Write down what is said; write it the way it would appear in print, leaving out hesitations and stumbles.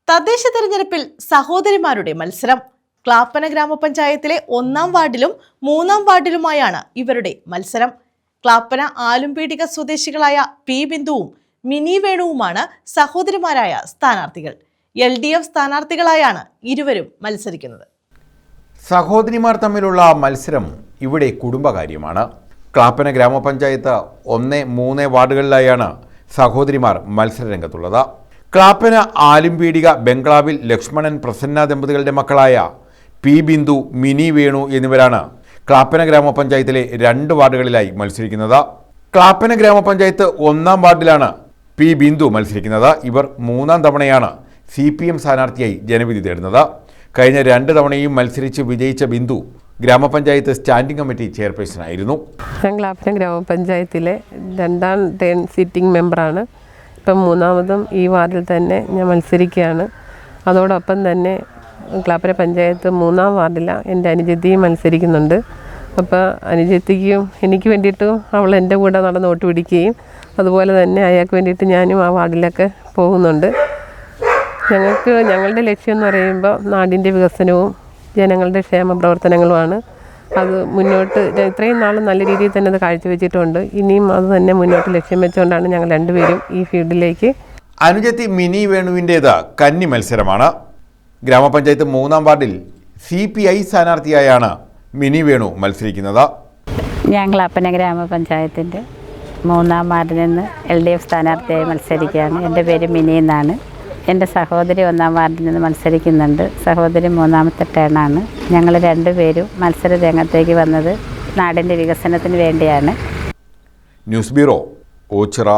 തദ്ദേശ തെരഞ്ഞെടുപ്പിൽ സഹോദരിമാരുടെ മത്സരം. ക്ലാപ്പന ഗ്രാമപഞ്ചായത്തിലെ 1-ാം വാർഡിലും 3-ാം വാർഡിലുമായാണ് ഇവരുടെ മത്സരം. ക്ലാപ്പന ആലുംപീടിക സ്വദേശികളായ പി ബിന്ദുവും മിനി വേണുവുമാണ് സഹോദരിമാരായ സ്ഥാനാർത്ഥികൾ. LDF സ്ഥാനാർത്ഥികളായാണ് ഇരുവരും മത്സരിക്കുന്നത്. സഹോദരിമാർ തമ്മിലുള്ള മത്സരം ഇവിടെ കുടുംബകാര്യമാണ്. ക്ലാപ്പന ഗ്രാമപഞ്ചായത്ത് 1-3 വാർഡുകളിലായാണ് സഹോദരിമാർ മത്സരരംഗത്തുള്ളത്. ക്ലാപ്പന ആലുംപീടിക ബംഗ്ലാവിൽ ലക്ഷ്മണൻ പ്രസന്ന ദമ്പതികളുടെ മക്കളായ പി ബിന്ദു, മിനി വേണു എന്നിവരാണ് ക്ലാപ്പന ഗ്രാമപഞ്ചായത്തിലെ 2 വാർഡുകളിലായി മത്സരിക്കുന്നത്. ക്ലാപ്പന ഗ്രാമപഞ്ചായത്ത് 1-ാം വാർഡിലാണ് പി ബിന്ദു മത്സരിക്കുന്നത്. ഇവർ 3-ാം തവണയാണ് CPM സ്ഥാനാർത്ഥിയായി ജനവിധി തേടുന്നത്. കഴിഞ്ഞ 2 തവണയും മത്സരിച്ച് വിജയിച്ച ബിന്ദു ഗ്രാമപഞ്ചായത്ത് സ്റ്റാൻഡിംഗ് കമ്മിറ്റി ചെയർപേഴ്സണായിരുന്നു. ഞാൻ ക്ലാപ്പന ഗ്രാമപഞ്ചായത്തിലെ 2-ാം ടേൺ സിറ്റിംഗ് മെമ്പറാണ്. ഇപ്പം 3-മതും ഈ വാർഡിൽ തന്നെ ഞാൻ മത്സരിക്കുകയാണ്. അതോടൊപ്പം തന്നെ ക്ലാപ്പന പഞ്ചായത്ത് 3-ാം വാർഡിലാണ് എൻ്റെ അനുജത്തിയും മത്സരിക്കുന്നുണ്ട്. അപ്പോൾ അനുജത്തിക്കും എനിക്ക് വേണ്ടിയിട്ടും അവൾ എൻ്റെ കൂടെ നടന്ന് വോട്ട് പിടിക്കുകയും അതുപോലെ തന്നെ അയാൾക്ക് വേണ്ടിയിട്ട് ഞാനും ആ വാർഡിലൊക്കെ പോകുന്നുണ്ട്. ഞങ്ങളുടെ ലക്ഷ്യം എന്ന് പറയുമ്പോൾ നാടിൻ്റെ വികസനവും ജനങ്ങളുടെ ക്ഷേമ പ്രവർത്തനങ്ങളുമാണ്. അത് മുന്നോട്ട് ഇത്രയും നാൾ നല്ല രീതിയിൽ തന്നെ അത് കാഴ്ചവെച്ചിട്ടുണ്ട്. ഇനിയും അത് തന്നെ മുന്നോട്ട് ലക്ഷ്യം വെച്ചുകൊണ്ടാണ് ഞങ്ങൾ രണ്ടുപേരും ഈ ഫീൽഡിലേക്ക്. അനുജത്തി മിനി വേണുവിൻ്റേത് കന്നി മത്സരമാണ്. ഗ്രാമപഞ്ചായത്ത് 3-ാം വാർഡിൽ CPI സ്ഥാനാർത്ഥിയായാണ് മിനി വേണു മത്സരിക്കുന്നത്. ഞാൻ ക്ലാപ്പന ഗ്രാമപഞ്ചായത്തിൻ്റെ 3-ാം വാർഡിൽ നിന്ന് LDF സ്ഥാനാർത്ഥിയായി മത്സരിക്കുകയാണ്. എൻ്റെ പേര് മിനി എന്നാണ്. എൻ്റെ സഹോദരി 1-ാം വാർഡിൽ നിന്ന് മത്സരിക്കുന്നുണ്ട്. സഹോദരി 3-ാമത്തെ ടേണാണ്. ഞങ്ങൾ രണ്ടുപേരും മത്സര രംഗത്തേക്ക് വന്നത് നാടിൻ്റെ വികസനത്തിന് വേണ്ടിയാണ്. News bureau, Ochira.